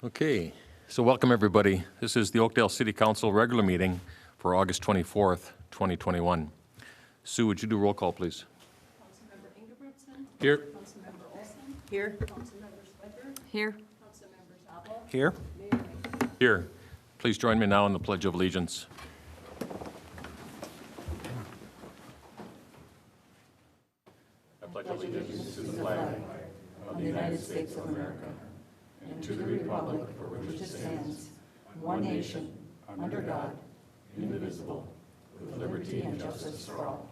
Okay, so welcome everybody. This is the Oakdale City Council regular meeting for August 24th, 2021. Sue, would you do roll call, please? Councilmember Ingebrigtsen. Here. Councilmember Olson. Here. Councilmember Swecker. Here. Councilmember Zabel. Here. Mayor May. Here. Please join me now in the Pledge of Allegiance. I pledge allegiance to the flag Of the United States of America, and to the republic for which it stands, one nation, under God, indivisible, with liberty and justice for all.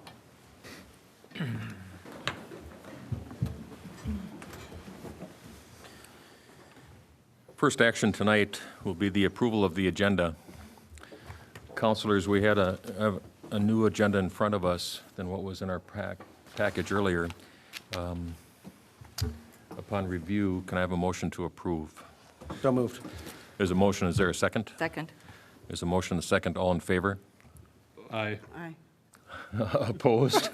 First action tonight will be the approval of the agenda. Councilors, we had a new agenda in front of us than what was in our package earlier. Upon review, can I have a motion to approve? So moved. There's a motion. Is there a second? Second. There's a motion, a second. All in favor? Aye. Aye. Opposed?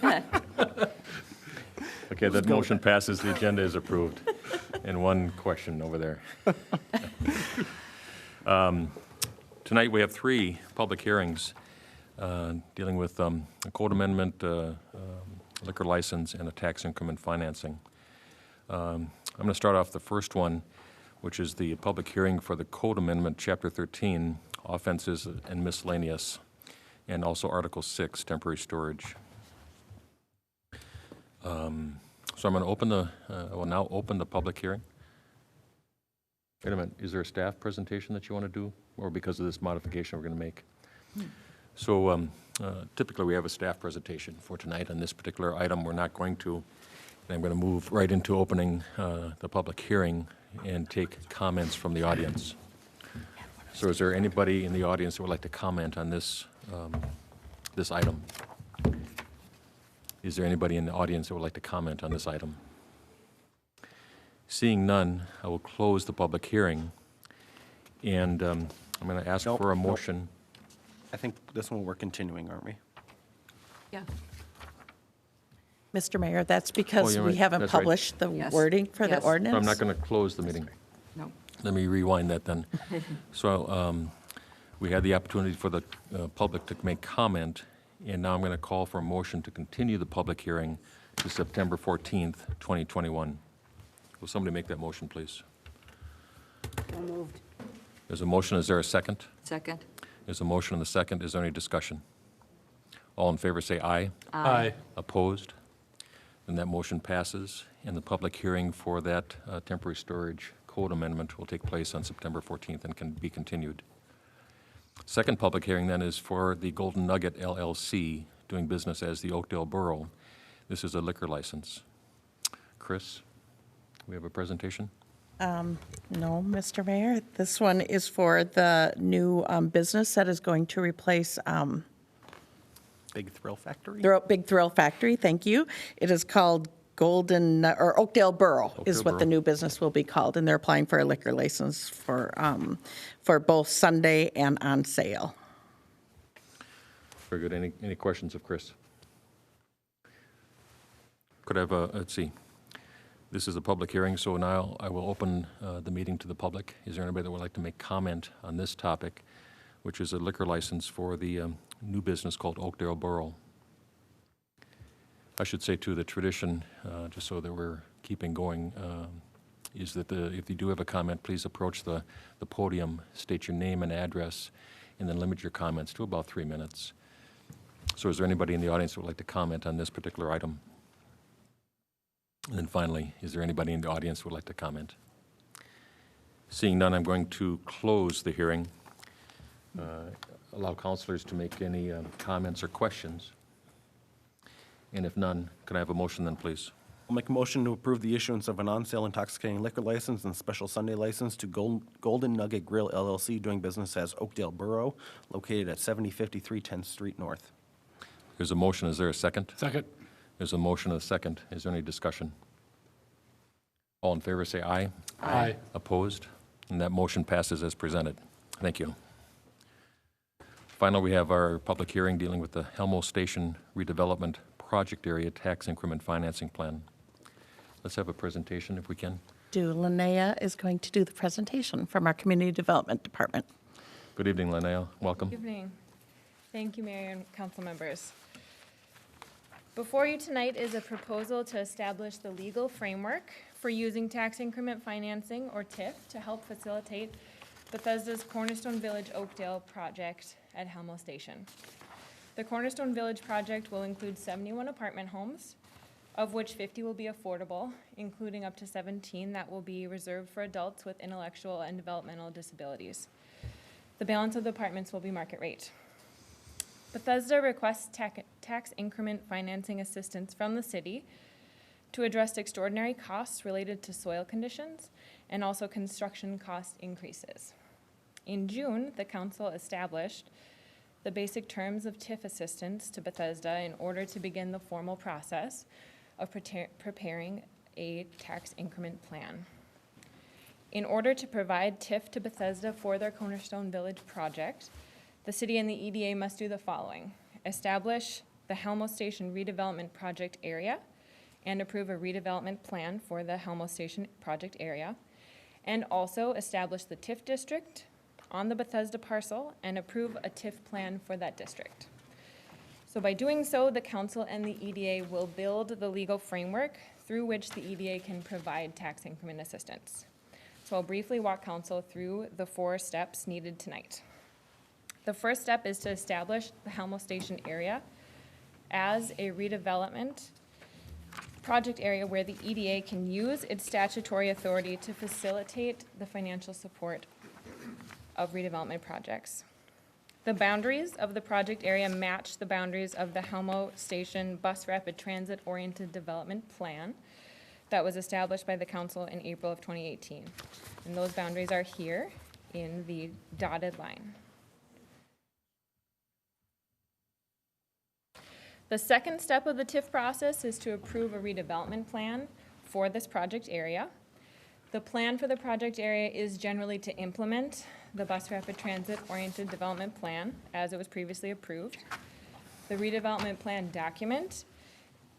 Okay, that motion passes. The agenda is approved. And one question over there. Tonight we have three public hearings dealing with a code amendment, liquor license, and a tax increment financing. I'm going to start off the first one, which is the public hearing for the code amendment, Chapter 13, offenses and miscellaneous, and also Article 6, temporary storage. So I'm going to open I will now open the public hearing. Wait a minute, is there a staff presentation that you want to do, or because of this modification we're going to make? So typically we have a staff presentation for tonight. On this particular item, we're not going to. And I'm going to move right into opening the public hearing and take comments from the audience. So is there anybody in the audience that would like to comment on this, this item? Is there anybody in the audience that would like to comment on this item? Seeing none, I will close the public hearing. And I'm going to ask for a motion. I think this one we're continuing, aren't we? Yeah. Mr. Mayor, that's because you're we right. haven't That's right. published the Yes. wording for the Yes. ordinance. So I'm not going to close the meeting. No. Let me rewind that then. So we had the opportunity for the public to make comment, and now I'm going to call for a motion to continue the public hearing to September 14th, 2021. Will somebody make that motion, please? So moved. There's a motion. Is there a second? Second. There's a motion and a second. Is there any discussion? All in favor say aye. Aye. Opposed? Then that motion passes, and the public hearing for that temporary storage code amendment will take place on September 14th and can be continued. Second public hearing then is for the Golden Nugget LLC, doing business as the Oakdale Borough. This is a liquor license. Chris, we have a presentation? No, Mr. Mayor, this one is for the new business that is going to replace Big Thrill Factory? Big Thrill Factory, thank you. It is called Oakdale Borough is what the Borough. new business will be called, and they're applying for a liquor license for both Sunday and on sale. Very good. Any questions of Chris? Could I have a, let's see. This is a public hearing, so now I will open the meeting to the public. Is there anybody that would like to make comment on this topic, which is a liquor license for the new business called Oakdale Borough? I should say, too, the tradition, just so that we're keeping going, is that if you do have a comment, please approach the podium, state your name and address, and then limit your comments to about 3 minutes. So is there anybody in the audience that would like to comment on this particular item? And then finally, is there anybody in the audience who would like to comment? Seeing none, I'm going to close the hearing. Allow councilors to make any comments or questions. And if none, can I have a motion then, please? I'll make a motion to approve the issuance of an on-sale intoxicating liquor license and special Sunday license to Golden Nugget Grill LLC, doing business as Oakdale Borough, located at 7053 10th Street North. There's a motion. Is there a second? Second. There's a motion and a second. Is there any discussion? All in favor say aye. Aye. Opposed? And that motion passes as presented. Thank you. Finally, we have our public hearing dealing with the HELMO Station redevelopment project area tax increment financing plan. let's have a presentation if we can. Linnea is going to do the presentation from our Community Development Department. Good evening, Linnea. Welcome. Good evening. Thank you, Mayor and council members. Before you tonight is a proposal to establish the legal framework for using tax increment financing, or TIF, to help facilitate Bethesda's Cornerstone Village Oakdale project at HELMO Station. The Cornerstone Village project will include 71 apartment homes, of which 50 will be affordable, including up to 17 that will be reserved for adults with intellectual and developmental disabilities. The balance of the apartments will be market rate. Bethesda requests tax increment financing assistance from the city to address extraordinary costs related to soil conditions and also construction cost increases. In June, the council established the basic terms of TIF assistance to Bethesda in order to begin the formal process of preparing a tax increment plan. In order to provide TIF to Bethesda for their Cornerstone Village project, the city and the EDA must do the following: establish the HELMO Station redevelopment project area and approve a redevelopment plan for the HELMO Station project area, and also establish the TIF district on the Bethesda parcel and approve a TIF plan for that district. So by doing so, the council and the EDA will build the legal framework through which the EDA can provide tax increment assistance. So I'll briefly walk council through the 4 steps needed tonight. The first step is to establish the HELMO Station area as a redevelopment project area where the EDA can use its statutory authority to facilitate the financial support of redevelopment projects. The boundaries of the project area match the boundaries of the HELMO Station Bus Rapid Transit Oriented Development Plan that was established by the council in April of 2018. And those boundaries are here in the dotted line. The second step of the TIF process is to approve a redevelopment plan for this project area. The plan for the project area is generally to implement the Bus Rapid Transit Oriented Development Plan as it was previously approved. The redevelopment plan document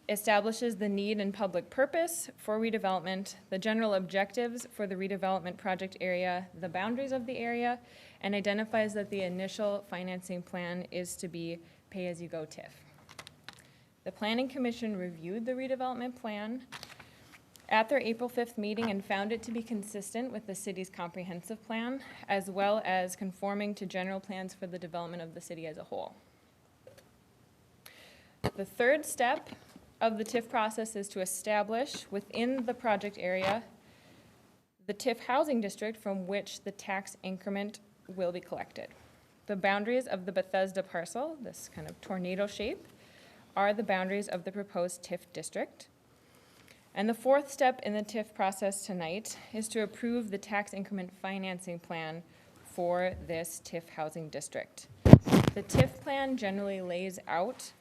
establishes the need and public purpose for redevelopment, the general objectives for the redevelopment project area, the boundaries of the area, and identifies that the initial financing plan is to be pay-as-you-go TIF. The Planning Commission reviewed the redevelopment plan at their April 5th meeting and found it to be consistent with the city's comprehensive plan, as well as conforming to general plans for the development of the city as a whole. The third step of the TIF process is to establish within the project area the TIF housing district from which the tax increment will be collected. The boundaries of the Bethesda parcel, this kind of tornado shape, are the boundaries of the proposed TIF district. And the fourth step in the TIF process tonight is to approve the tax increment financing plan for this TIF housing district. The TIF plan generally lays out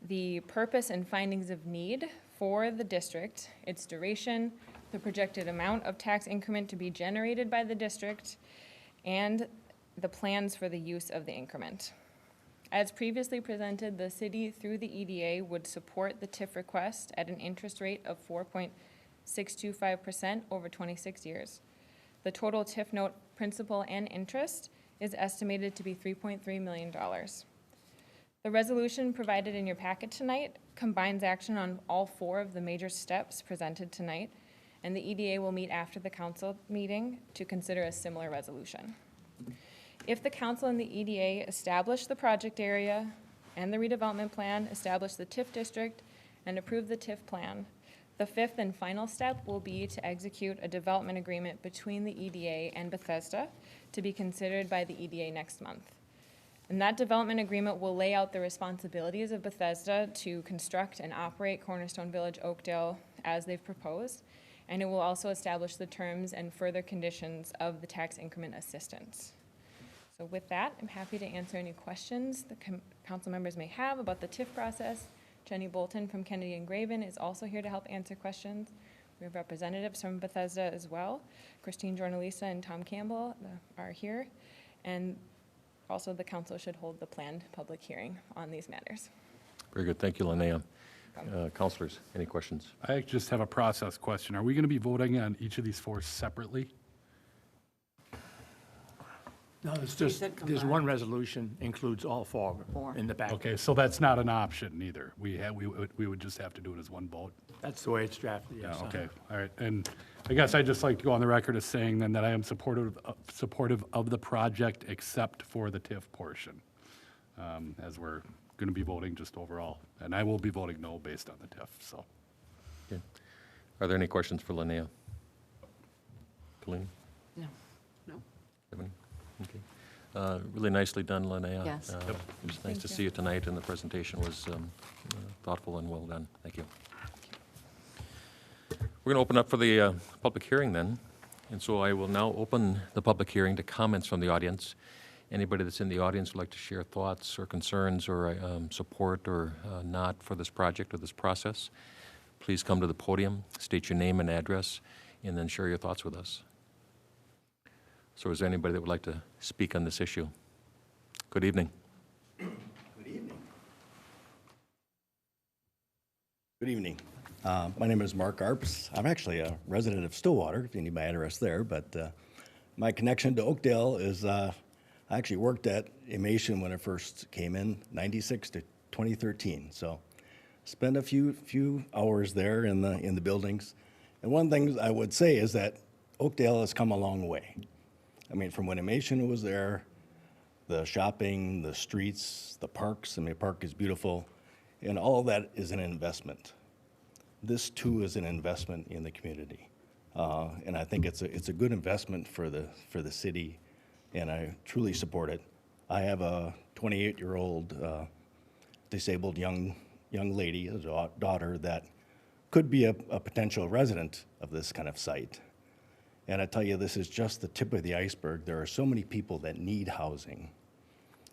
the purpose and findings of need for the district, its duration, the projected amount of tax increment to be generated by the district, and the plans for the use of the increment. As previously presented, the city through the EDA would support the TIF request at an interest rate of 4.625% over 26 years. The total TIF note principal and interest is estimated to be $3.3 million. The resolution provided in your packet tonight combines action on all 4 of the major steps presented tonight, and the EDA will meet after the council meeting to consider a similar resolution. If the council and the EDA establish the project area and the redevelopment plan, establish the TIF district, and approve the TIF plan, the 5th and final step will be to execute a development agreement between the EDA and Bethesda to be considered by the EDA next month. And that development agreement will lay out the responsibilities of Bethesda to construct and operate Cornerstone Village Oakdale as they've proposed, and it will also establish the terms and further conditions of the tax increment assistance. So with that, I'm happy to answer any questions the council members may have about the TIF process. Jenny Bolton from Kennedy and Graven is also here to help answer questions. We have representatives from Bethesda as well. Christine Jornalisa and Tom Campbell are here. And also the council should hold the planned public hearing on these matters. Very good. Thank you, Linnea. Councilors, any questions? I just have a process question. Are we going to be voting on each of these four separately? No, it's just, said there's one resolution, includes all four Four. in the back. Okay, so that's not an option either. We would just have to do it as one vote. That's the way it's drafted, Yeah, yes. okay, all right. And I guess I'd just like to go on the record as saying then that I am supportive of the project except for the TIF portion, as we're going to be voting just overall. And I will be voting no based on the TIF, so. Okay. Are there any questions for Linnea? Colleen? No. No. Stephanie? Okay. Really nicely done, Linnea. Yes. It was nice to see you tonight, and the presentation was thoughtful and well done. Thank you. We're going to open up for the public hearing then. And so I will now open the public hearing to comments from the audience. Anybody that's in the audience would like to share thoughts or concerns or support or not for this project or this process, please come to the podium, state your name and address, and then share your thoughts with us. So is there anybody that would like to speak on this issue? Good evening. Good evening. Good evening. My name is Mark Arps. I'm actually a resident of Stillwater, if you need my address there, but my connection to Oakdale is I actually worked at Emation when I first came in, 96 to 2013. So spent a few hours there in the buildings. And one thing I would say is that Oakdale has come a long way. I mean, from when Emation was there, the shopping, the streets, the parks, I mean, the park is beautiful, and all of that is an investment. This too is an investment in the community. And I think it's a good investment for the city, and I truly support it. I have a 28-year-old disabled young lady, a daughter, that could be a potential resident of this kind of site. And I tell you, this is just the tip of the iceberg. There are so many people that need housing.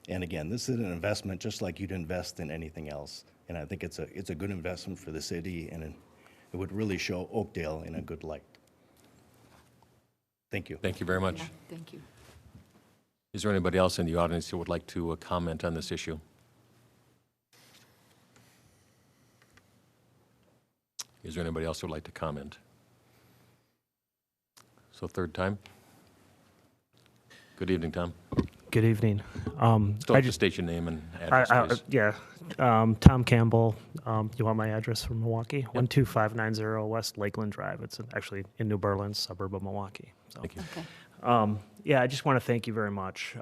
And again, this is an investment just like you'd invest in anything else. And I think it's a good investment for the city, and it would really show Oakdale in a good light. Thank you. Thank you very much. Yeah, thank you. Is there anybody else in the audience who would like to comment on this issue? Is there anybody else who would like to comment? So third time? Good evening, Tom. Good evening. Still have to state your name and address, please. Tom Campbell. You want my address from Milwaukee? 12590 West Lakeland Drive. It's actually in New Berlin, suburb of Milwaukee. So, Thank you. Okay. I just want to thank you very much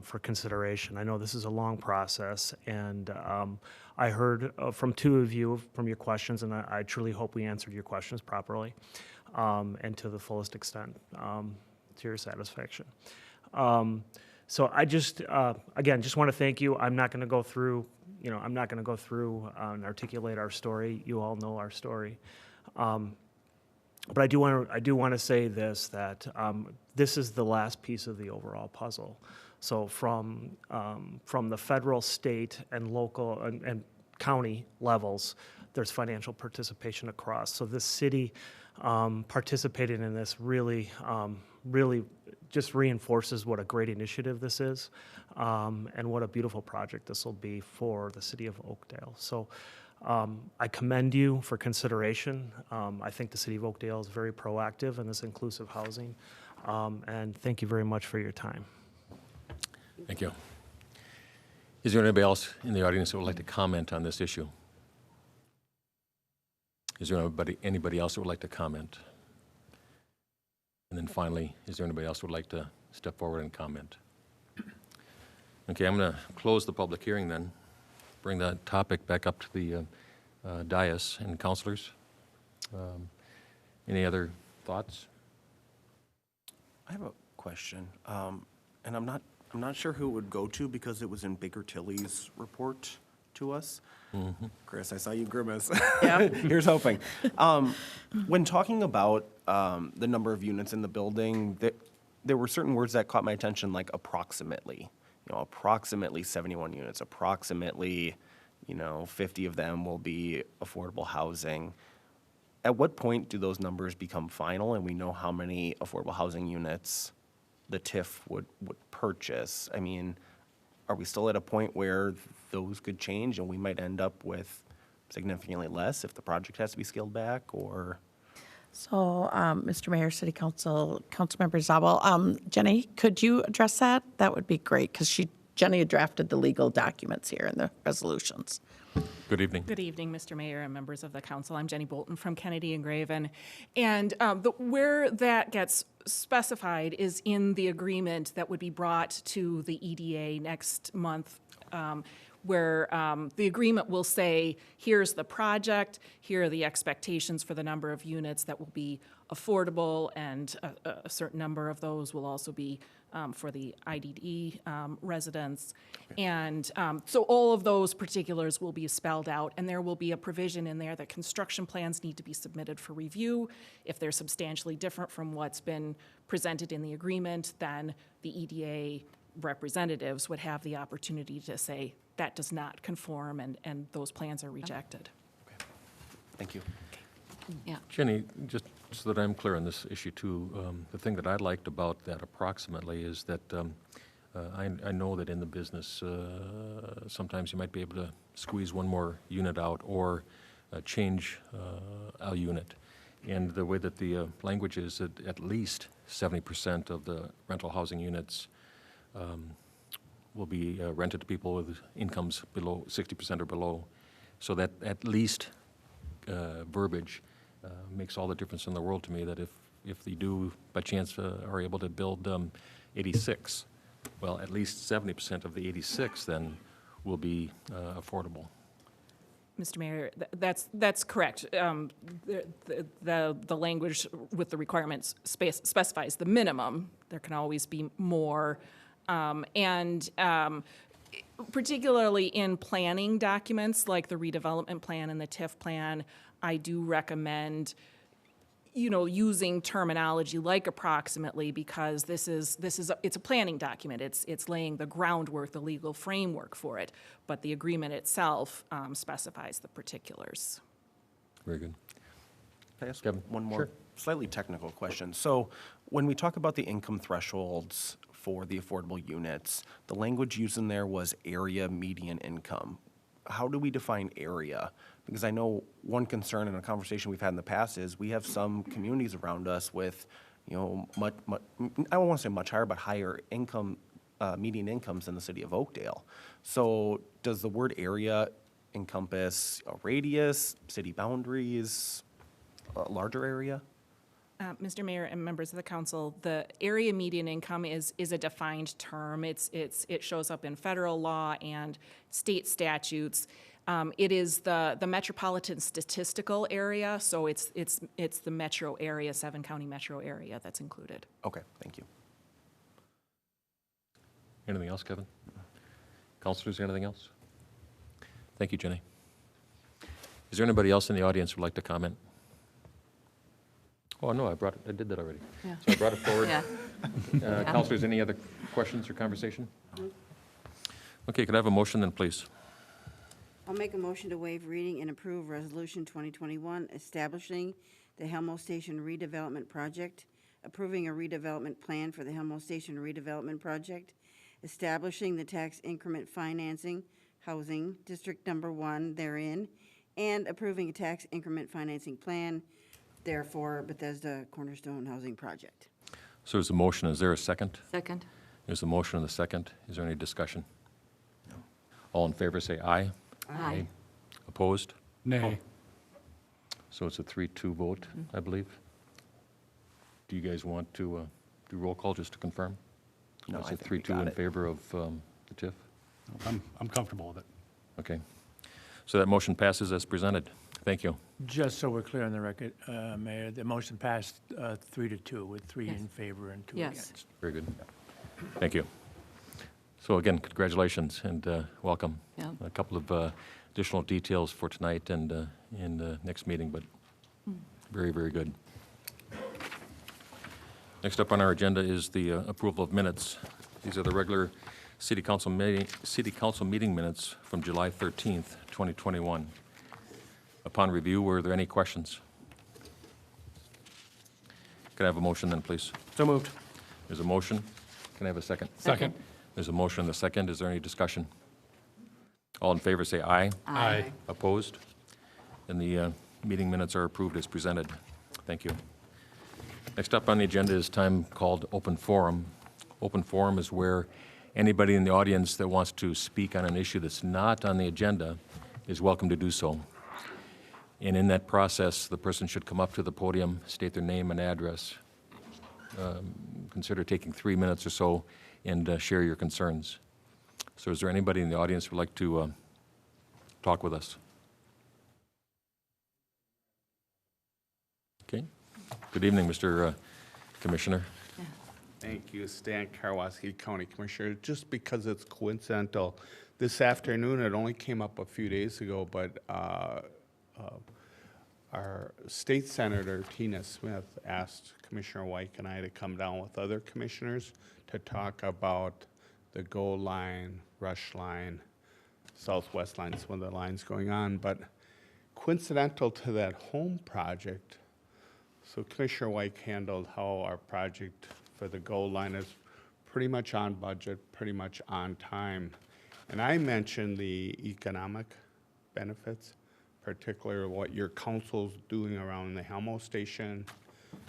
for consideration. I know this is a long process, and I heard from two of you from your questions, and I truly hope we answered your questions properly and to the fullest extent to your satisfaction. So I just, again, just want to thank you. I'm not going to go through, I'm not going to go through and articulate our story. You all know our story. But I do want to say this, that this is the last piece of the overall puzzle. So from the federal, state, and local and county levels, there's financial participation across. So this city participating in this really just reinforces what a great initiative this is, and what a beautiful project this will be for the city of Oakdale. So I commend you for consideration. I think the city of Oakdale is very proactive in this inclusive housing, and thank you very much for your time. Thank you. Is there anybody else in the audience who would like to comment on this issue? Is there anybody else who would like to comment? And then finally, is there anybody else who would like to step forward and comment? Okay, I'm going to close the public hearing then. Bring that topic back up to the dais and councilors. Any other thoughts? I have a question, and I'm not sure who it would go to because it was in Baker Tilly's report to us. Mm-hmm. Chris, I saw you grimace. Yeah. Here's hoping. When talking about the number of units in the building, there were certain words that caught my attention, like approximately. Approximately 71 units, approximately, 50 of them will be affordable housing. At what point do those numbers become final and we know how many affordable housing units the TIF would purchase? I mean, are we still at a point where those could change and we might end up with significantly less if the project has to be scaled back, or? So, Mr. Mayor, City Council, Councilmember Zabel, Jenny, could you address that? That would be great, because Jenny had drafted the legal documents here and the resolutions. Good evening. Good evening, Mr. Mayor and members of the council. I'm Jenny Bolton from Kennedy and Graven. And where that gets specified is in the agreement that would be brought to the EDA next month, where the agreement will say, here's the project, here are the expectations for the number of units that will be affordable, and a certain number of those will also be for the IDD residents. And so all of those particulars will be spelled out, and there will be a provision in there that construction plans need to be submitted for review. If they're substantially different from what's been presented in the agreement, then the EDA representatives would have the opportunity to say that does not conform, and those plans are rejected. Thank you. Yeah. Jenny, just so that I'm clear on this issue too, the thing that I liked about that approximately is that I know that in the business, sometimes you might be able to squeeze one more unit out or change a unit. And the way that the language is that at least 70% of the rental housing units will be rented to people with incomes below 60% or below. So that at least verbiage makes all the difference in the world to me, that if they do, by chance, are able to build 86, well, at least 70% of the 86 then will be affordable. Mr. Mayor, that's correct. The language with the requirements specifies the minimum. There can always be more. Particularly in planning documents like the redevelopment plan and the TIF plan, I do recommend, using terminology like approximately, because it's a planning document. It's laying the groundwork, the legal framework for it, but the agreement itself specifies the particulars. Very good. Can I ask Kevin? one more Sure. slightly technical question? So when we talk about the income thresholds for the affordable units, the language used in there was area median income. How do we define area? Because I know one concern in a conversation we've had in the past is we have some communities around us with, I don't want to say much higher, but higher income, median incomes in the city of Oakdale. So does the word area encompass a radius, city boundaries, a larger area? Mr. Mayor and members of the council, the area median income is a defined term. It shows up in federal law and state statutes. It is the metropolitan statistical area, so it's the metro area, 7-county metro area that's included. Okay, thank you. Anything else, Kevin? Councilors, anything else? Thank you, Jenny. Is there anybody else in the audience who would like to comment? Oh, no, I did that already. Yeah. So I brought it forward. Yeah. Councilors, any other questions or conversation? Okay, could I have a motion then, please? I'll make a motion to waive reading and approve Resolution 2021 establishing the HELMO Station redevelopment project, approving a redevelopment plan for the HELMO Station redevelopment project, establishing the tax increment financing housing District Number 1 therein, and approving a tax increment financing plan, therefore Bethesda Cornerstone Housing Project. So there's a motion. Is there a second? Second. There's a motion and a second. Is there any discussion? No. All in favor say aye. Aye. Opposed? Nay. So it's a 3-2 vote, I believe. Do you guys want to do roll call just to confirm? No, It's I a think we 3-2 got in it. favor of the TIF? I'm comfortable with it. Okay. So that motion passes as presented. Thank you. Just so we're clear on the record, Mayor, the motion passed 3-2 with 3 in favor and 2 Yes. against. Very good. Thank you. So again, congratulations and welcome. Yeah. A couple of additional details for tonight and in the next meeting, but very, very good. Next up on our agenda is the approval of minutes. These are the regular City Council meeting minutes from July 13th, 2021. Upon review, were there any questions? Can I have a motion then, please? So moved. There's a motion. Can I have a second? Second. There's a motion and a second. Is there any discussion? All in favor say aye. Aye. Opposed? And the meeting minutes are approved as presented. Thank you. Next up on the agenda is time called open forum. Open forum is where anybody in the audience that wants to speak on an issue that's not on the agenda is welcome to do so. And in that process, the person should come up to the podium, state their name and address, consider taking 3 minutes or so, and share your concerns. So is there anybody in the audience who would like to talk with us? Okay. Good evening, Mr. Commissioner. Thank you, Stan Karwoski, County Commissioner. Just because it's coincidental, this afternoon, it only came up a few days ago, but our state senator, Tina Smith, asked Commissioner White and I to come down with other commissioners to talk about the goal line, rush line, southwest line, some of the lines going on. But coincidental to that home project, so Commissioner White handled how our project for the goal line is pretty much on budget, pretty much on time. And I mentioned the economic benefits, particularly what your council's doing around the HELMO station,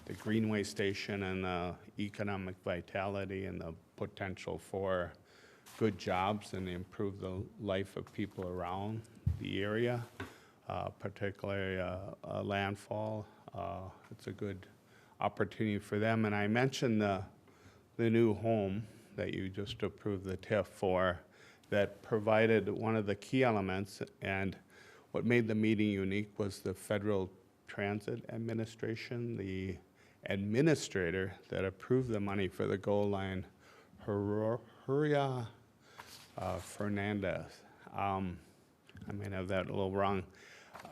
the Greenway station, and the economic vitality and the potential for good jobs and improve the life of people around the area, particularly a landfall. It's a good opportunity for them. And I mentioned the new home that you just approved the TIF for that provided one of the key elements, and what made the meeting unique was the Federal Transit Administration, the administrator that approved the money for the goal line, Huria Fernandez. I may have that a little wrong.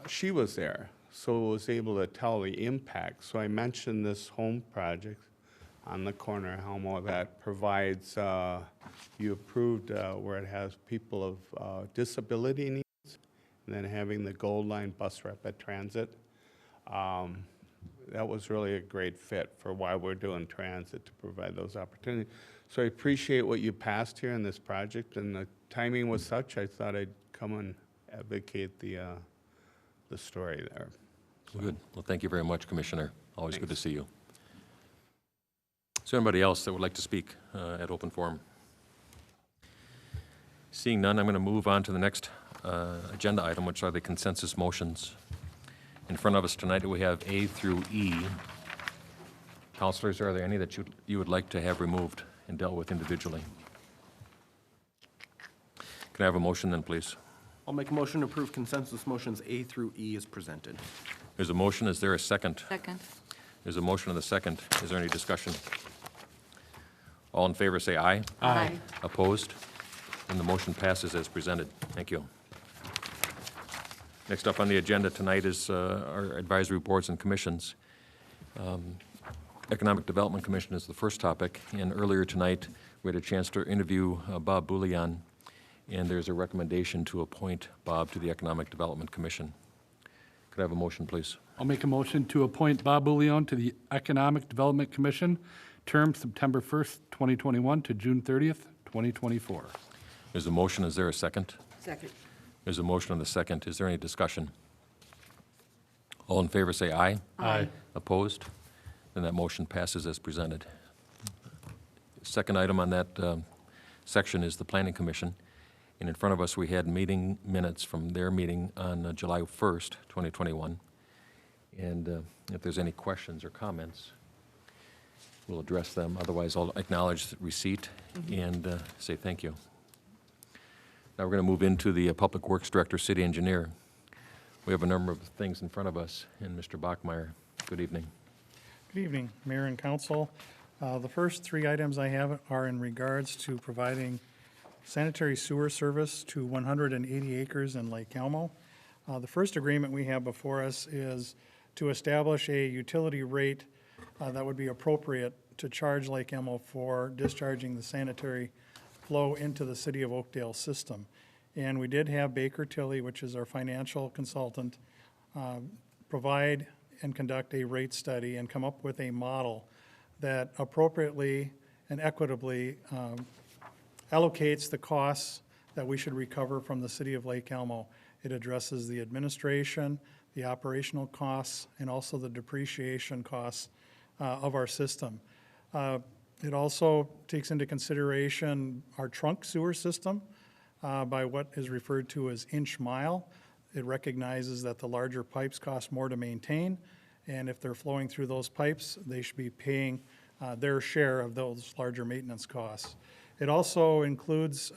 She was there, so was able to tell the impact. So I mentioned this home project on the corner of HELMO that provides, you approved where it has people of disability needs, and then having the Gold Line bus rapid transit. That was really a great fit for why we're doing transit, to provide those opportunities. So I appreciate what you passed here in this project, and the timing was such, I thought I'd come and advocate the story there. Good. Well, thank you very much, Commissioner. Always good to see you. Is there anybody else that would like to speak at open forum? Seeing none, I'm going to move on to the next agenda item, which are the consensus motions. In front of us tonight, we have A through E. Councilors, are there any that you would like to have removed and dealt with individually? Can I have a motion then, please? I'll make a motion to approve consensus motions A through E as presented. There's a motion. Is there a second? Second. There's a motion and a second. Is there any discussion? All in favor say aye. Aye. Opposed? And the motion passes as presented. Thank you. Next up on the agenda tonight is our advisory boards and commissions. Economic Development Commission is the first topic, and earlier tonight we had a chance to interview Bob Boulian, and there's a recommendation to appoint Bob to the Economic Development Commission. Could I have a motion, please? I'll make a motion to appoint Bob Boulian to the Economic Development Commission, term September 1st, 2021 to June 30th, 2024. There's a motion. Is there a second? Second. There's a motion and a second. Is there any discussion? All in favor say aye. Aye. Opposed? Then that motion passes as presented. Second item on that section is the Planning Commission. And in front of us, we had meeting minutes from their meeting on July 1st, 2021. And if there's any questions or comments, we'll address them. Otherwise, I'll acknowledge the receipt and say thank you. Now we're going to move into the Public Works Director, City Engineer. We have a number of things in front of us. And Mr. Bachmeyer, good evening. Good evening, Mayor and Council. The first three items I have are in regards to providing sanitary sewer service to 180 acres in Lake Elmo. The first agreement we have before us is to establish a utility rate that would be appropriate to charge Lake Elmo for discharging the sanitary flow into the City of Oakdale system. And we did have Baker Tilly, which is our financial consultant, provide and conduct a rate study and come up with a model that appropriately and equitably allocates the costs that we should recover from the City of Lake Elmo. It addresses the administration, the operational costs, and also the depreciation costs of our system. It also takes into consideration our trunk sewer system by what is referred to as inch mile. It recognizes that the larger pipes cost more to maintain, and if they're flowing through those pipes, they should be paying their share of those larger maintenance costs. It also includes,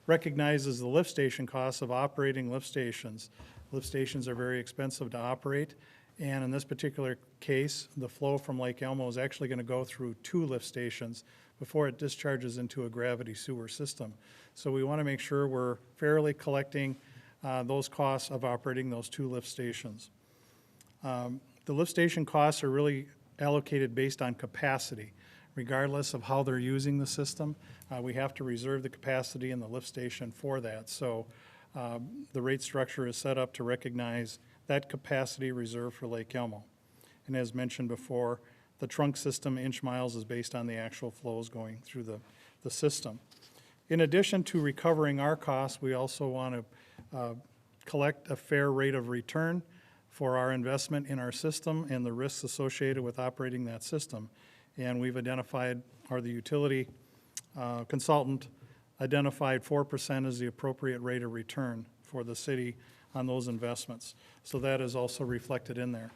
recognizes the lift station costs of operating lift stations. Lift stations are very expensive to operate, and in this particular case, the flow from Lake Elmo is actually going to go through 2 lift stations before it discharges into a gravity sewer system. So we want to make sure we're fairly collecting those costs of operating those 2 lift stations. The lift station costs are really allocated based on capacity. Regardless of how they're using the system, we have to reserve the capacity in the lift station for that. So the rate structure is set up to recognize that capacity reserved for Lake Elmo. And as mentioned before, the trunk system inch miles is based on the actual flows going through the system. In addition to recovering our costs, we also want to collect a fair rate of return for our investment in our system and the risks associated with operating that system. And we've identified, or the utility consultant identified 4% as the appropriate rate of return for the city on those investments. So that is also reflected in there.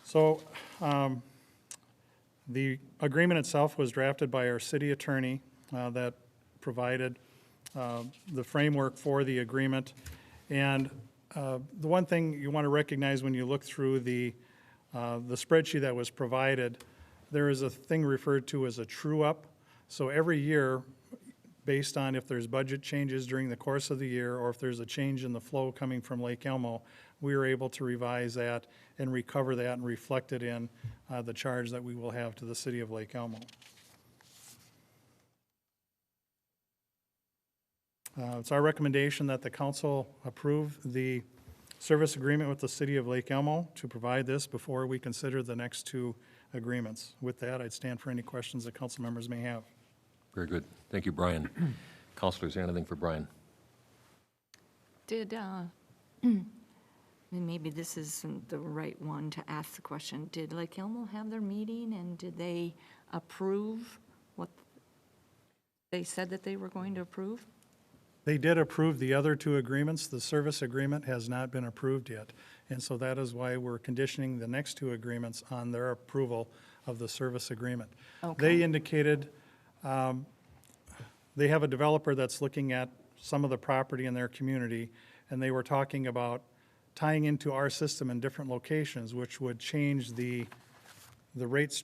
So the agreement itself was drafted by our city attorney that provided the framework for the agreement. And the one thing you want to recognize when you look through the spreadsheet that was provided, there is a thing referred to as a true-up. So every year, based on if there's budget changes during the course of the year or if there's a change in the flow coming from Lake Elmo, we are able to revise that and recover that and reflect it in the charge that we will have to the city of Lake Elmo. It's our recommendation that the council approve the service agreement with the city of Lake Elmo to provide this before we consider the next 2 agreements. With that, I'd stand for any questions that council members may have. Very good. Thank you, Brian. Councilors, anything for Brian? Did, maybe this isn't the right one to ask the question, did Lake Elmo have their meeting and did they approve what they said that they were going to approve? They did approve the other 2 agreements. The service agreement has not been approved yet. And so that is why we're conditioning the next 2 agreements on their approval of the service agreement. Okay. They indicated they have a developer that's looking at some of the property in their community, and they were talking about tying into our system in different locations, which would change the rates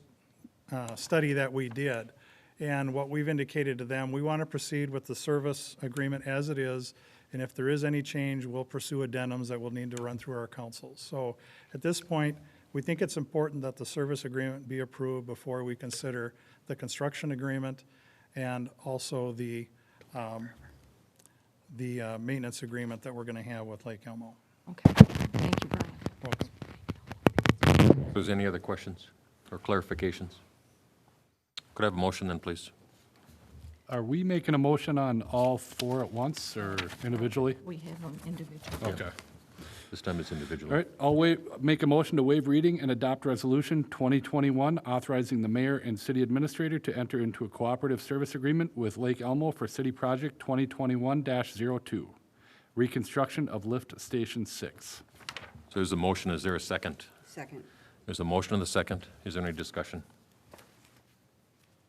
study that we did. And what we've indicated to them, we want to proceed with the service agreement as it is, and if there is any change, we'll pursue addendums that we'll need to run through our councils. So at this point, we think it's important that the service agreement be approved before we consider the construction agreement and also the maintenance agreement that we're going to have with Lake Elmo. Okay, thank you, Brian. Welcome. If there's any other questions or clarifications? Could I have a motion then, please? Are we making a motion on all 4 at once or individually? We have them individually. Okay. This time it's individual. All right, I'll make a motion to waive reading and adopt Resolution 2021 authorizing the mayor and city administrator to enter into a cooperative service agreement with Lake Elmo for City Project 2021-02, reconstruction of Lift Station 6. So there's a motion. Is there a second? Second. There's a motion and a second. Is there any discussion?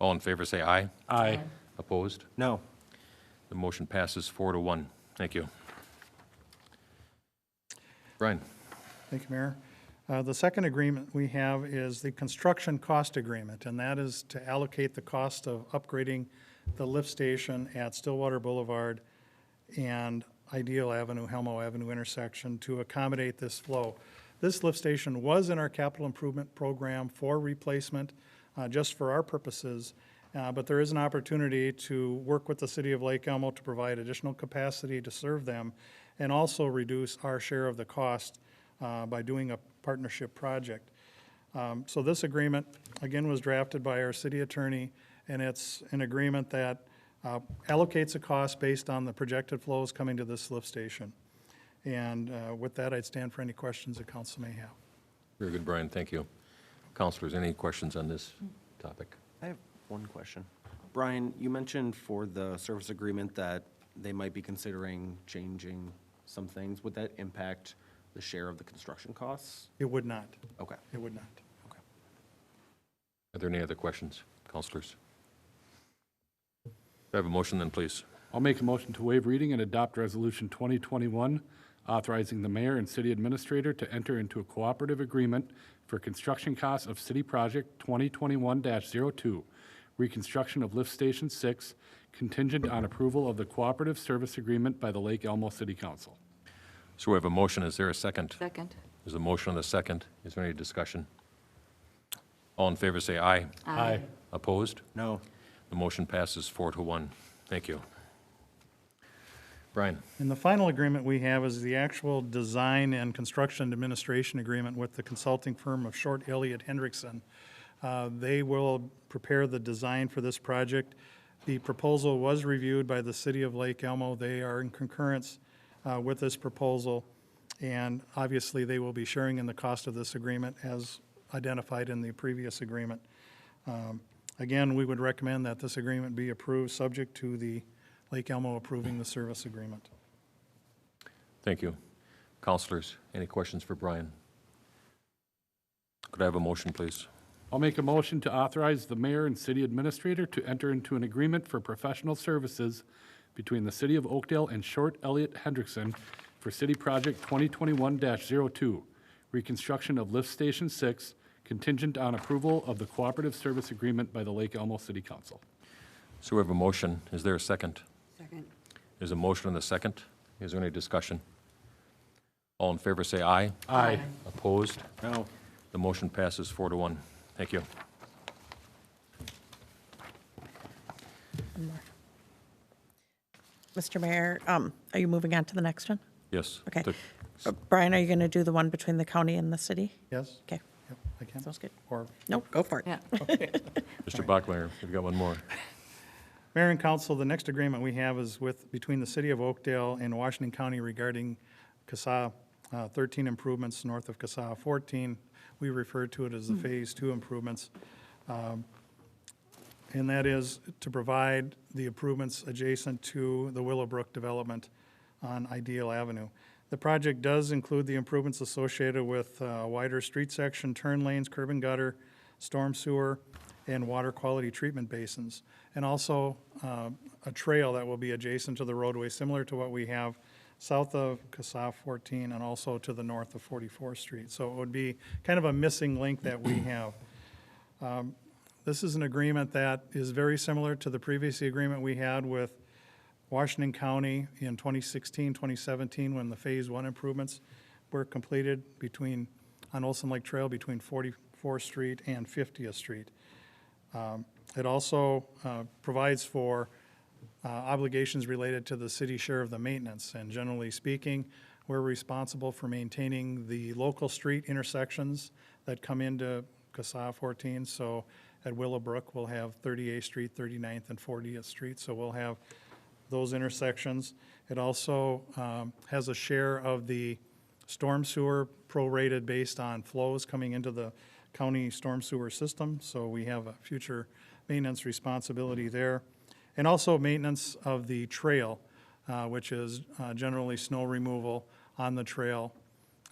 All in favor say aye. Aye. Opposed? No. The motion passes 4-1. Thank you. Brian? Thank you, Mayor. The second agreement we have is the construction cost agreement, and that is to allocate the cost of upgrading the lift station at Stillwater Boulevard and Ideal Avenue, Helmo Avenue intersection to accommodate this flow. This lift station was in our capital improvement program for replacement, just for our purposes, but there is an opportunity to work with the city of Lake Elmo to provide additional capacity to serve them and also reduce our share of the cost by doing a partnership project. So this agreement, again, was drafted by our city attorney, and it's an agreement that allocates a cost based on the projected flows coming to this lift station. And with that, I'd stand for any questions the council may have. Very good, Brian, thank you. Councilors, any questions on this topic? I have one question. Brian, you mentioned for the service agreement that they might be considering changing some things. Would that impact the share of the construction costs? It would not. Okay. It would not. Are there any other questions, councilors? Do I have a motion then, please? I'll make a motion to waive reading and adopt Resolution 2021, authorizing the mayor and city administrator to enter into a cooperative agreement for construction costs of City Project 2021-02, reconstruction of Lift Station 6, contingent on approval of the cooperative service agreement by the Lake Elmo City Council. So we have a motion. Is there a second? Second. There's a motion and a second. Is there any discussion? All in favor say aye. Aye. Opposed? No. The motion passes 4-1. Thank you. Brian? And the final agreement we have is the actual design and construction administration agreement with the consulting firm of Short Elliott Hendrickson. They will prepare the design for this project. The proposal was reviewed by the city of Lake Elmo. They are in concurrence with this proposal, and obviously they will be sharing in the cost of this agreement as identified in the previous agreement. Again, we would recommend that this agreement be approved, subject to the Lake Elmo approving the service agreement. Thank you. Councilors, any questions for Brian? Could I have a motion, please? I'll make a motion to authorize the mayor and city administrator to enter into an agreement for professional services between the city of Oakdale and Short Elliott Hendrickson for City Project 2021-02, reconstruction of Lift Station 6, contingent on approval of the cooperative service agreement by the Lake Elmo City Council. So we have a motion. Is there a second? Second. There's a motion and a second. Is there any discussion? All in favor say aye. Aye. Opposed? No. The motion passes 4-1. Thank you. Mr. Mayor, are you moving on to the next one? Yes. Okay. The- Brian, are you going to do the one between the county and the city? Yes? Okay, Yep, I can. sounds good. Or Nope, go for it. Yeah. Mr. Bachmeier, you've got one more. Mayor and council, the next agreement we have is between the city of Oakdale and Washington County regarding CASA 13 improvements north of CASA 14. We refer to it as the Phase 2 improvements. And that is to provide the improvements adjacent to the Willowbrook development on Ideal Avenue. The project does include the improvements associated with wider street section, turn lanes, curb and gutter, storm sewer, and water quality treatment basins, and also a trail that will be adjacent to the roadway, similar to what we have south of CASA 14 and also to the north of 44th Street. So it would be kind of a missing link that we have. This is an agreement that is very similar to the previous agreement we had with Washington County in 2016, 2017, when the Phase 1 improvements were completed on Olson Lake Trail between 44th Street and 50th Street. It also provides for obligations related to the city share of the maintenance, and generally speaking, we're responsible for maintaining the local street intersections that come into CASA 14. So at Willowbrook, we'll have 38th Street, 39th, and 40th Street, so we'll have those intersections. It also has a share of the storm sewer prorated based on flows coming into the county storm sewer system, so we have a future maintenance responsibility there. And also maintenance of the trail, which is generally snow removal on the trail.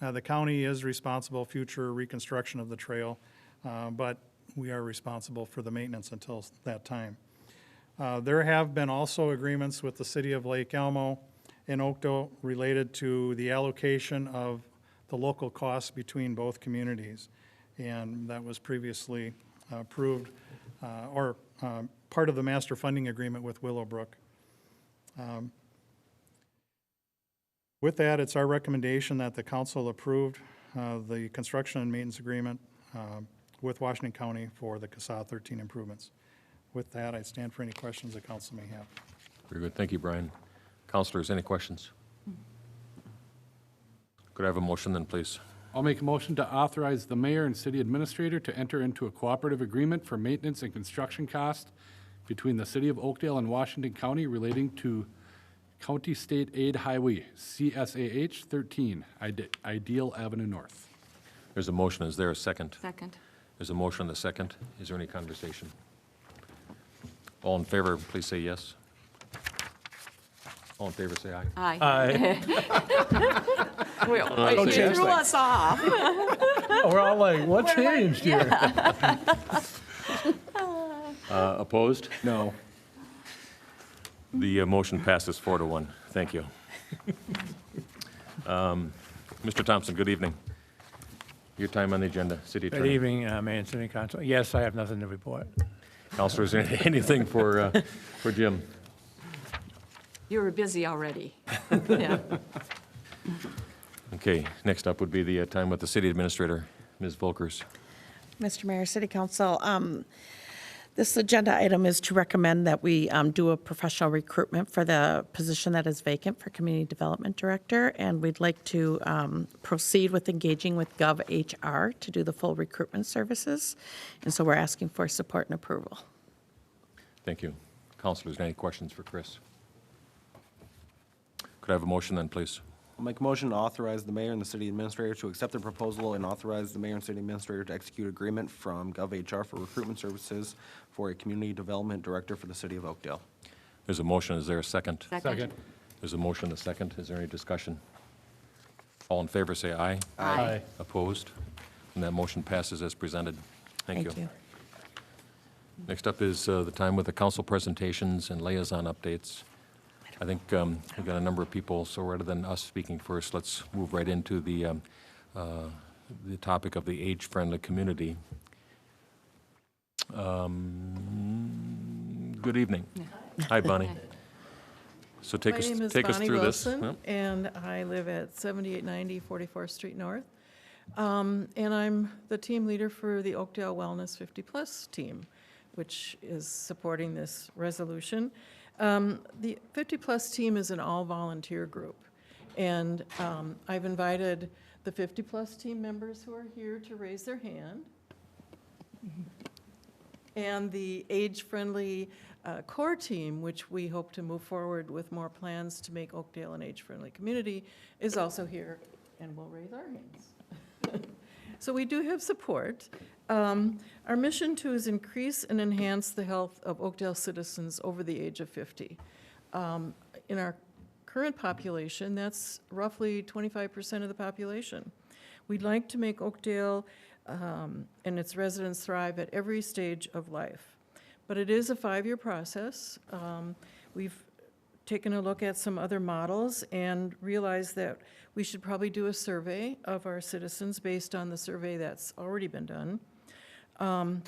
The county is responsible future reconstruction of the trail, but we are responsible for the maintenance until that time. There have been also agreements with the city of Lake Elmo and Oakdale related to the allocation of the local costs between both communities. And that was previously approved or part of the master funding agreement with Willowbrook. With that, it's our recommendation that the council approved the construction and maintenance agreement with Washington County for the CASA 13 improvements. With that, I stand for any questions the council may have. Very good. Thank you, Brian. Councilors, any questions? Could I have a motion then, please? I'll make a motion to authorize the mayor and city administrator to enter into a cooperative agreement for maintenance and construction costs between the city of Oakdale and Washington County relating to County State Aid Highway, CSAH 13, Ideal Avenue North. There's a motion. Is there a second? Second. There's a motion and a second. Is there any conversation? All in favor, please say yes. All in favor, say aye. Aye. Don't You change threw us off. We're all like, what changed here? Opposed? No. The motion passes 4-1. Thank you. Mr. Thompson, good evening. Your time on the agenda, City Attorney. Good evening, Mayor and City Council. Yes, I have nothing to report. Counselor, is there anything for Jim? You were busy already. Yeah. Okay, next up would be the time with the City Administrator, Ms. Volkers. Mr. Mayor, City Council, this agenda item is to recommend that we do a professional recruitment for the position that is vacant for Community Development Director, and we'd like to proceed with engaging with GovHR to do the full recruitment services, and so we're asking for support and approval. Thank you. Counselors, any questions for Chris? Could I have a motion then, please? I'll make a motion to authorize the mayor and the city administrator to accept the proposal and authorize the mayor and city administrator to execute agreement from GovHR for recruitment services for a community development director for the city of Oakdale. There's a motion. Is there a second? Second. There's a motion and a second. Is there any discussion? All in favor, say aye. Aye. Opposed? And that motion passes as presented. Thank you. Next up is the time with the council presentations and liaison updates. I think we've got a number of people, so rather than us speaking first, let's move right into the topic of the age-friendly community. Good evening. Hi, Bonnie. So take My us name is take us Bonnie through Wilson, this. Yep. and I live at 7890 44th Street North. And I'm the team leader for the Oakdale Wellness 50-plus team, which is supporting this resolution. The 50-plus team is an all-volunteer group, and I've invited the 50-plus team members who are here to raise their hand. And the age-friendly core team, which we hope to move forward with more plans to make Oakdale an age-friendly community, is also here and will raise our hands. So we do have support. Our mission too is increase and enhance the health of Oakdale citizens over the age of 50. In our current population, that's roughly 25% of the population. We'd like to make Oakdale and its residents thrive at every stage of life. But it is a 5-year process. We've taken a look at some other models and realized that we should probably do a survey of our citizens based on the survey that's already been done,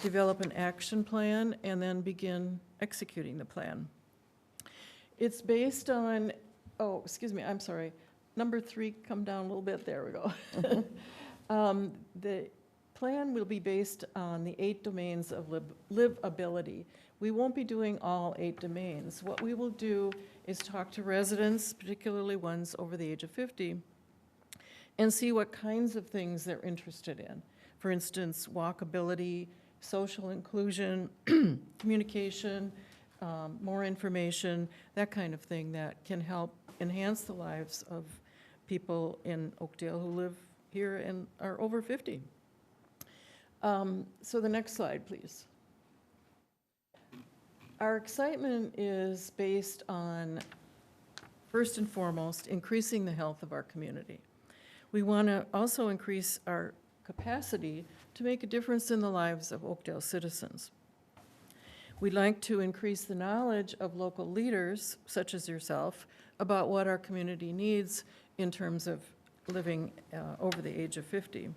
develop an action plan, and then begin executing the plan. It's based on, oh, excuse me, I'm sorry. Number 3, come down a little bit. There we go. The plan will be based on the 8 domains of livability. We won't be doing all 8 domains. What we will do is talk to residents, particularly ones over the age of 50, and see what kinds of things they're interested in. For instance, walkability, social inclusion, communication, more information, that kind of thing that can help enhance the lives of people in Oakdale who live here and are over 50. So the next slide, please. Our excitement is based on, first and foremost, increasing the health of our community. We want to also increase our capacity to make a difference in the lives of Oakdale citizens. We'd like to increase the knowledge of local leaders, such as yourself, about what our community needs in terms of living over the age of 50.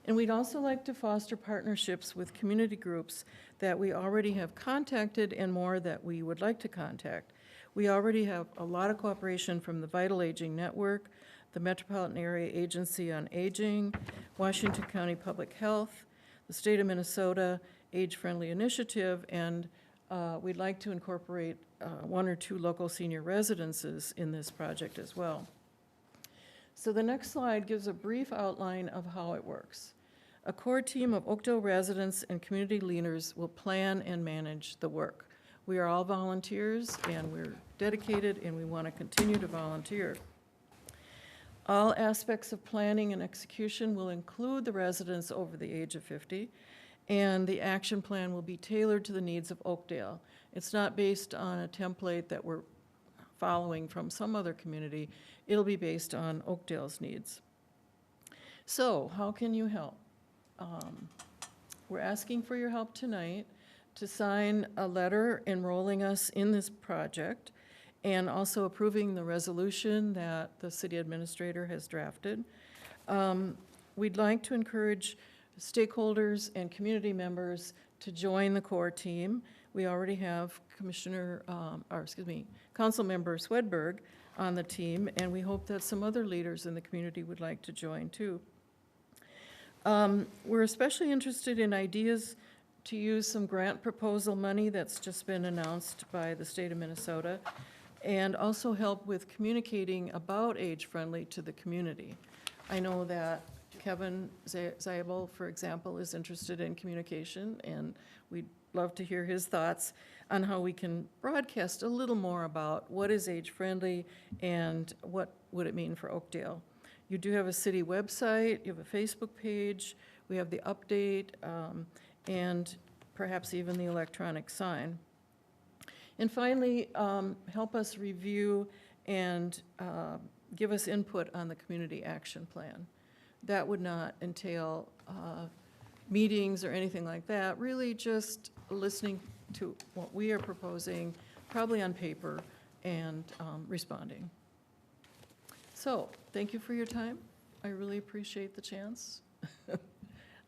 And we'd also like to foster partnerships with community groups that we already have contacted and more that we would like to contact. We already have a lot of cooperation from the Vital Aging Network, the Metropolitan Area Agency on Aging, Washington County Public Health, the State of Minnesota Age-Friendly Initiative, and we'd like to incorporate 1 or 2 local senior residences in this project as well. So the next slide gives a brief outline of how it works. A core team of Oakdale residents and community leaders will plan and manage the work. We are all volunteers, and we're dedicated, and we want to continue to volunteer. All aspects of planning and execution will include the residents over the age of 50, and the action plan will be tailored to the needs of Oakdale. It's not based on a template that we're following from some other community. It'll be based on Oakdale's needs. So, how can you help? We're asking for your help tonight to sign a letter enrolling us in this project and also approving the resolution that the city administrator has drafted. We'd like to encourage stakeholders and community members to join the core team. We already have Councilmember Swedberg on the team, and we hope that some other leaders in the community would like to join too. We're especially interested in ideas to use some grant proposal money that's just been announced by the state of Minnesota, and also help with communicating about age-friendly to the community. I know that Kevin Zayable, for example, is interested in communication, and we'd love to hear his thoughts on how we can broadcast a little more about what is age-friendly and what would it mean for Oakdale. You do have a city website, you have a Facebook page, we have the update, and perhaps even the electronic sign. And finally, help us review and give us input on the community action plan. That would not entail meetings or anything like that, really just listening to what we are proposing, probably on paper, and responding. So, thank you for your time. I really appreciate the chance.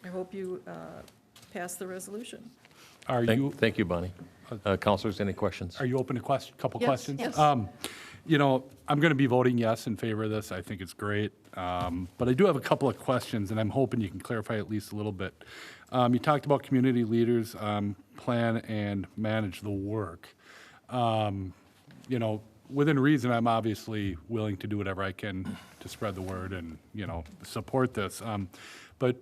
I hope you pass the resolution. Thank you, Bonnie. Councilors, any questions? Are you open to couple Yes, questions? yes. You know, I'm going to be voting yes in favor of this. I think it's great. But I do have a couple of questions, and I'm hoping you can clarify at least a little bit. You talked about community leaders plan and manage the work. You know, within reason, I'm obviously willing to do whatever I can to spread the word and, you know, support this. But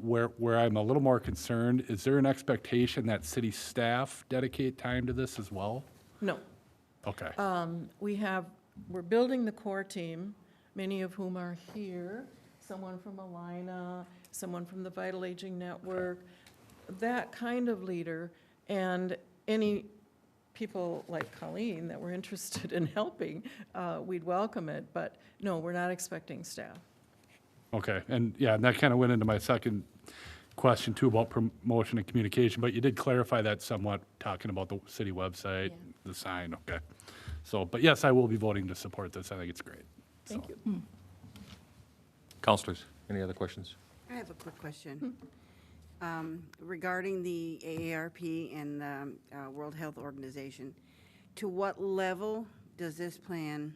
where I'm a little more concerned, is there an expectation that city staff dedicate time to this as well? No. Okay. We're building the core team, many of whom are here, someone from Alina, someone from the Vital Aging Network, that kind of leader, and any people like Colleen that were interested in helping, we'd welcome it, but no, we're not expecting staff. Okay, and yeah, and that kind of went into my second question too about promotion and communication, but you did clarify that somewhat, talking about the city website, the sign, okay. So, but yes, I will be voting to support this. I think it's great. Thank you. Councilors, any other questions? I have a quick question. Regarding the AARP and the World Health Organization, to what level does this plan,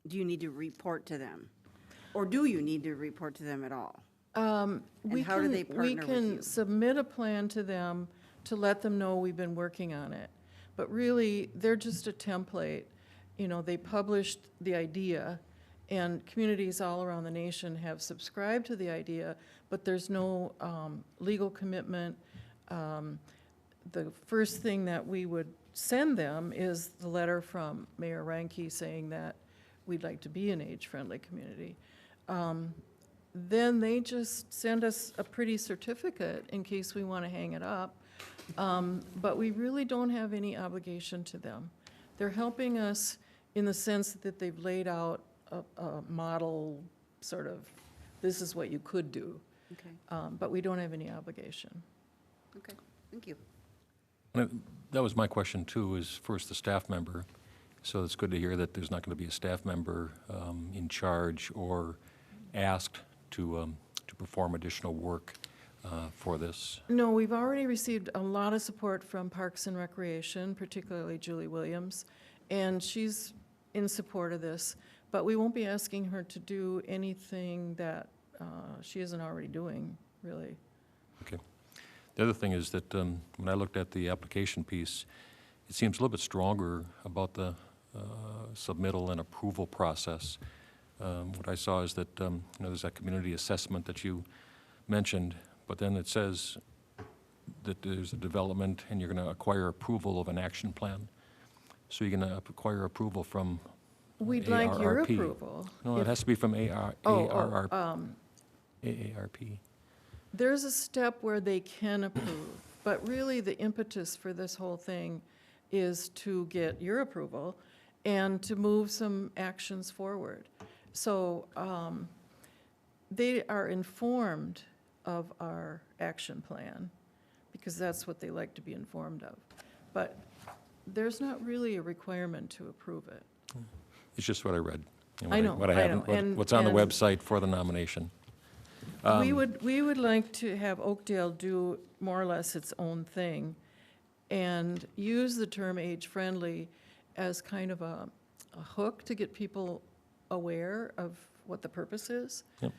do you need to report to them? Or do you need to report to them at all? And how do they partner with you? We can submit a plan to them to let them know we've been working on it. But really, they're just a template. You know, they published the idea, and communities all around the nation have subscribed to the idea, but there's no legal commitment. The first thing that we would send them is the letter from Mayor Reinke saying that we'd like to be an age-friendly community. Then they just send us a pretty certificate in case we want to hang it up. But we really don't have any obligation to them. They're helping us in the sense that they've laid out a model, sort of, this is what you could do. Okay. But we don't have any obligation. Okay, thank you. That was my question too, is first the staff member. So it's good to hear that there's not going to be a staff member in charge or asked to perform additional work for this. No, we've already received a lot of support from Parks and Recreation, particularly Julie Williams, and she's in support of this, but we won't be asking her to do anything that she isn't already doing, really. Okay. The other thing is that when I looked at the application piece, it seems a little bit stronger about the submittal and approval process. What I saw is that you know, there's that community assessment that you mentioned, but then it says that there's a development and you're going to acquire approval of an action plan. So you're going to acquire approval from We'd like your ARRP. approval. No, it If- has to be from ARRP. AARP. There's a step where they can approve, but really the impetus for this whole thing is to get your approval and to move some actions forward. So they are informed of our action plan, because that's what they like to be informed of. But there's not really a requirement to approve it. It's just what I read. and I what know, what I haven't- know, what- and- What's on the and- website for the nomination. We would like to have Oakdale do more or less its own thing and use the term age-friendly as kind of a hook to get people aware of what the purpose is, Yep.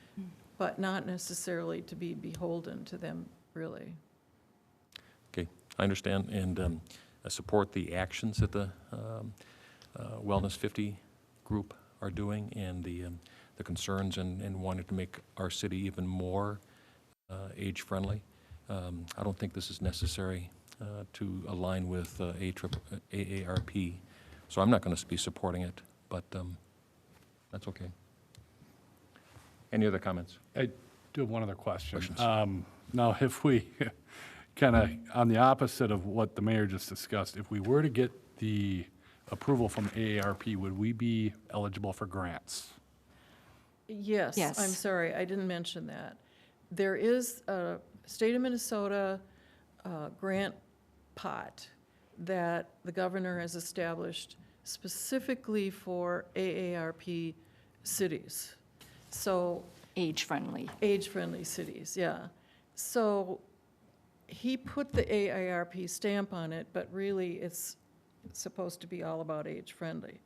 but not necessarily to be beholden to them, really. Okay, I understand, and I support the actions that the Wellness 50 group are doing and the concerns and wanting to make our city even more age-friendly. I don't think this is necessary to align with AARP, so I'm not going to be supporting it, but that's okay. Any other comments? I do have one other question. Questions? Now, if we, kind of on the opposite of what the mayor just discussed, if we were to get the approval from AARP, would we be eligible for grants? Yes, Yes. I'm sorry, I didn't mention that. There is a state of Minnesota grant pot that the governor has established specifically for AARP cities. So, Age-friendly. age-friendly cities, yeah. So he put the AARP stamp on it, but really it's supposed to be all about age-friendly.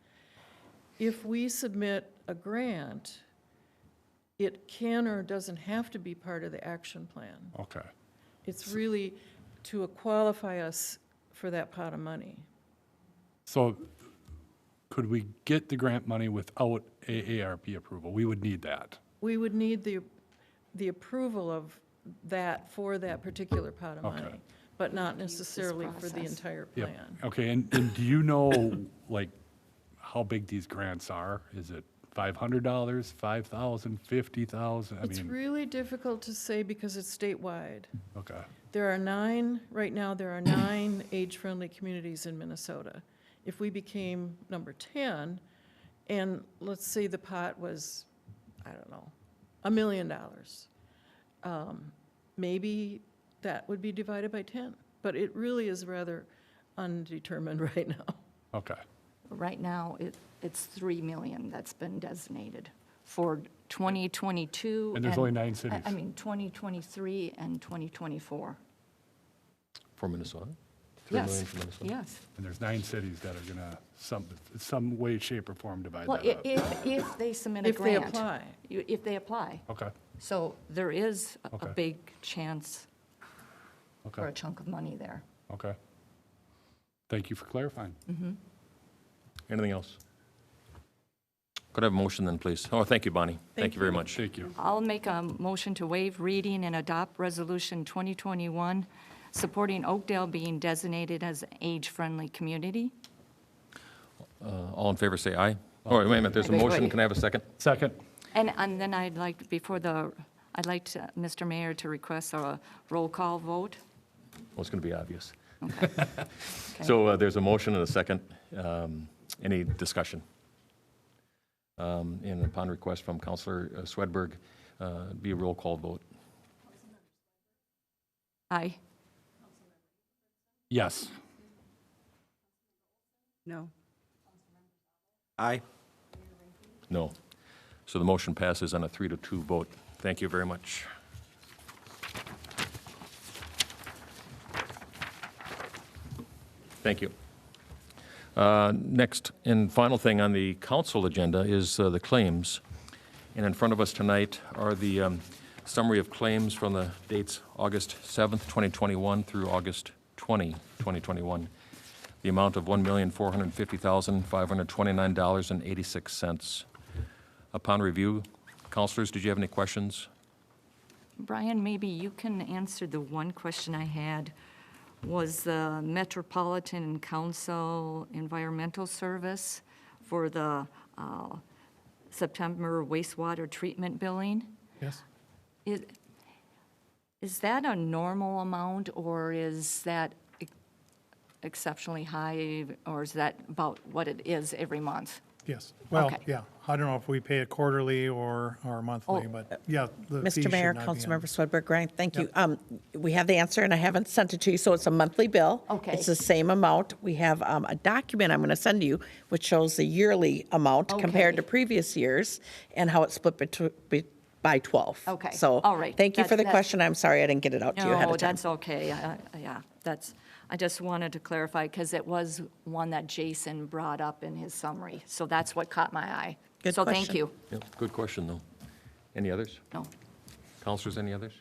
If we submit a grant, it can or doesn't have to be part of the action plan. Okay. It's really to qualify us for that pot of money. So could we get the grant money without AARP approval? We would need that. We would need the approval of that for that particular pot of Okay. money, but not necessarily for the process. entire Yep. plan. Okay, and do you know, like, how big these grants are? Is it $500, $5,000, $50,000? I It's mean, really difficult to say because it's statewide. okay, There are 9, right now, there are 9 age-friendly communities in Minnesota. If we became number 10, and let's say the pot was, I don't know, $1 million, maybe that would be divided by 10. But it really is rather undetermined right now. okay. Right now, it's 3 million that's been designated for 2022. And there's only 9 cities. I mean, 2023 and 2024. For Minnesota? 3 million Yes, for Minnesota? yes. And there's 9 cities that are gonna, some way, shape, or form divide Well, that up. if they submit a If they grant. apply. If they apply. Okay, So there is a Okay. big chance for a okay, chunk of money there. okay. Thank you for clarifying. Anything else? Could I have a motion then, please? Oh, thank you, Bonnie. Thank you very much. Thank you. I'll make a motion to waive reading and adopt Resolution 2021, supporting Oakdale being designated as an age-friendly community. All in favor, say aye. Oh, wait a minute, there's a Wait, motion. wait. Can I have a second? Second. And then I'd like, I'd like to, Mr. Mayor, to request a roll call vote. Well, it's going to be obvious. Okay. So there's a motion and a second. Any discussion? And upon request from Counselor Swedberg, be a roll call vote. Aye. Yes. No. Aye. No. So the motion passes on a 3-2 vote. Thank you very much. Thank you. Next and final thing on the council agenda is the claims. And in front of us tonight are the summary of claims from the dates August 7th, 2021 through August 20, 2021. The amount of $1,450,529.86. Upon review, councilors, did you have any questions? Brian, maybe you can answer the one question I had. Was the Metropolitan Council Environmental Service for the September wastewater treatment billing? Yes. Is that a normal amount, or is that exceptionally high, or is that about what it is every month? Yes. Well, Okay. yeah. I don't know if we pay it quarterly or monthly, but yeah, the fee Mr. Mayor, should not be on. Councilmember Swedberg, Grant, thank you. We have the answer, and I haven't sent it to you, so it's a monthly bill. Okay. It's the same amount. We have a document I'm going to send you, which shows the yearly amount compared to Okay. previous years and how it's split by 12. Okay. So, All right. thank you for the That's- question. I'm sorry I didn't get it out to you ahead No, of time. that's okay. Yeah, I just wanted to clarify, because it was one that Jason brought up in his summary, so that's what caught my eye. Good So thank question. you. Yep, good question, though. Any others? No. Counselors, any others?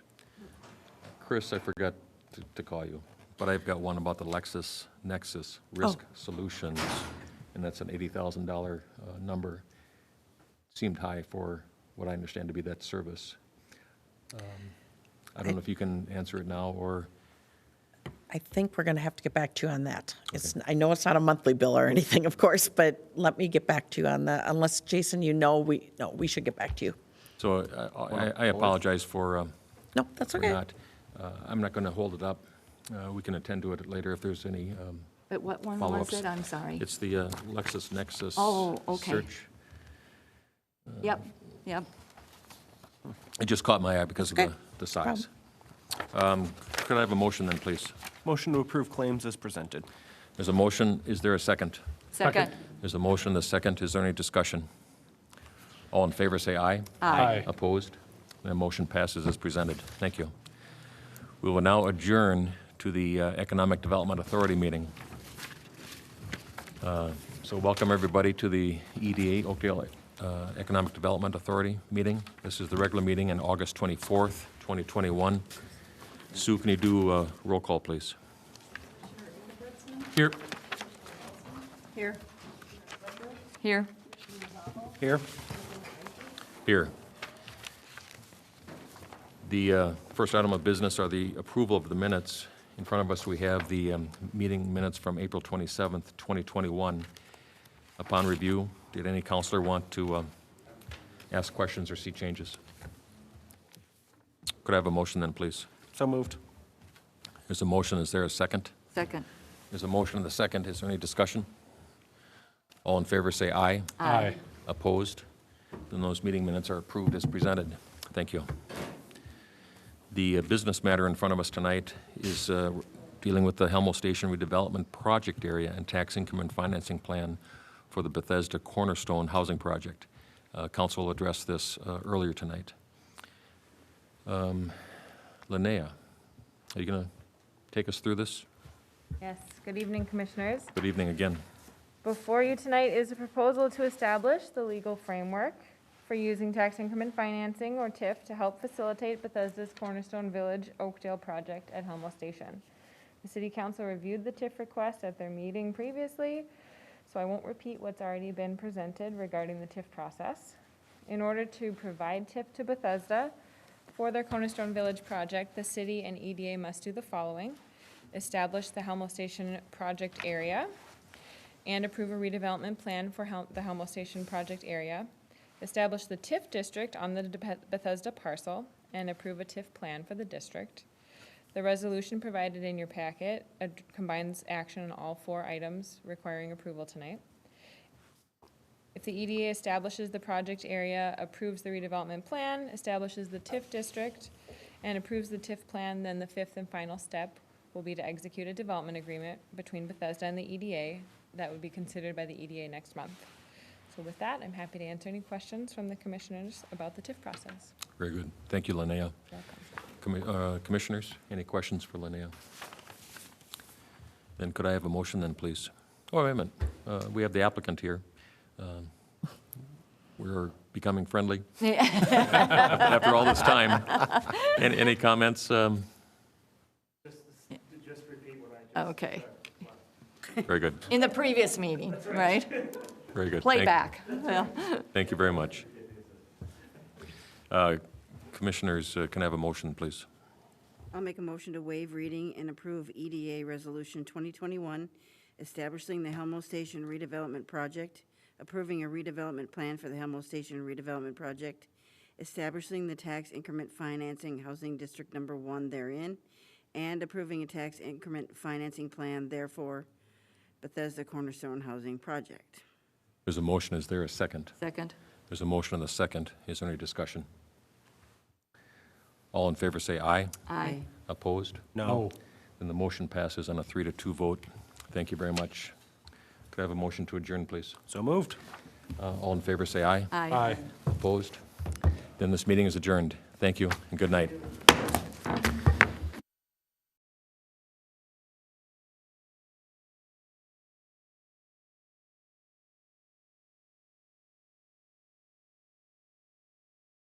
Chris, I forgot to call you, but I've got one about the LexisNexis Risk Solutions, and that's an $80,000 number. Seemed high for what I understand to be that service. I don't know if you can answer it now, or, I think we're going to have to get back to you on that. I know it's not a monthly bill or anything, of course, but let me get back to you on that. Unless, Jason, we should get back to you. so I apologize for No, that's for okay. not. I'm not going to hold it up. We can attend to it later if there's any But what one was follow-ups. it? I'm sorry. It's the LexisNexis Oh, okay. search. Yep, yep. It just caught my eye because of Okay. the size. Could I have a motion then, please? Motion to approve claims as presented. There's a motion. Is there a second? Second. There's a motion, the second. Is there any discussion? All in favor, say aye. Aye. Opposed? The motion passes as presented. Thank you. We will now adjourn to the Economic Development Authority meeting. So welcome, everybody, to the EDA, Oakdale Economic Development Authority meeting. This is the regular meeting on August 24th, 2021. Sue, can you do a roll call, please? Here. Here. Here. Here. Here. The first item of business are the approval of the minutes. In front of us, we have the meeting minutes from April 27th, 2021. Upon review, did any counselor want to ask questions or see changes? Could I have a motion then, please? So moved. There's a motion. Is there a second? Second. There's a motion and a second. Is there any discussion? All in favor, say aye. Aye. Opposed? Then those meeting minutes are approved as presented. Thank you. The business matter in front of us tonight is dealing with the HELMO Station redevelopment project area and tax increment financing plan for the Bethesda Cornerstone Housing Project. Council will address this earlier tonight. Linnea, are you going to take us through this? Yes, good evening, Commissioners. Good evening again. Before you tonight is a proposal to establish the legal framework for using tax increment financing, or TIF, to help facilitate Bethesda's Cornerstone Village Oakdale project at HELMO Station. The City Council reviewed the TIF request at their meeting previously, so I won't repeat what's already been presented regarding the TIF process. In order to provide TIF to Bethesda for their Cornerstone Village project, the city and EDA must do the following: establish the HELMO Station project area and approve a redevelopment plan for the HELMO Station project area, establish the TIF district on the Bethesda parcel, and approve a TIF plan for the district. The resolution provided in your packet combines action on all 4 items requiring approval tonight. If the EDA establishes the project area, approves the redevelopment plan, establishes the TIF district, and approves the TIF plan, then the 5th and final step will be to execute a development agreement between Bethesda and the EDA that would be considered by the EDA next month. So with that, I'm happy to answer any questions from the commissioners about the TIF process. Very good. Thank you, Linnea. Welcome. Commissioners, any questions for Linnea? Then could I have a motion then, please? Oh, wait a minute. We have the applicant here. We're becoming friendly after all this time. Any comments? Okay. Very good. In the previous meeting, right? Very good. Playback. Yeah. Thank you very much. Could Commissioners, can I have a motion, please? I'll make a motion to waive reading and approve EDA Resolution 2021, establishing the HELMO Station redevelopment project, approving a redevelopment plan for the HELMO Station redevelopment project, establishing the tax increment financing housing district number 1 therein, and approving a tax increment financing plan therefore Bethesda Cornerstone Housing Project. There's a motion. Is there a second? Second. There's a motion and a second. Is there any discussion? All in favor say aye. Aye. Opposed? No. Then the motion passes on a 3-2 vote. Thank you very much. Could I have a motion to adjourn, please? So moved. All in favor say aye. Aye. Opposed? Then this meeting is adjourned. Thank you and good night.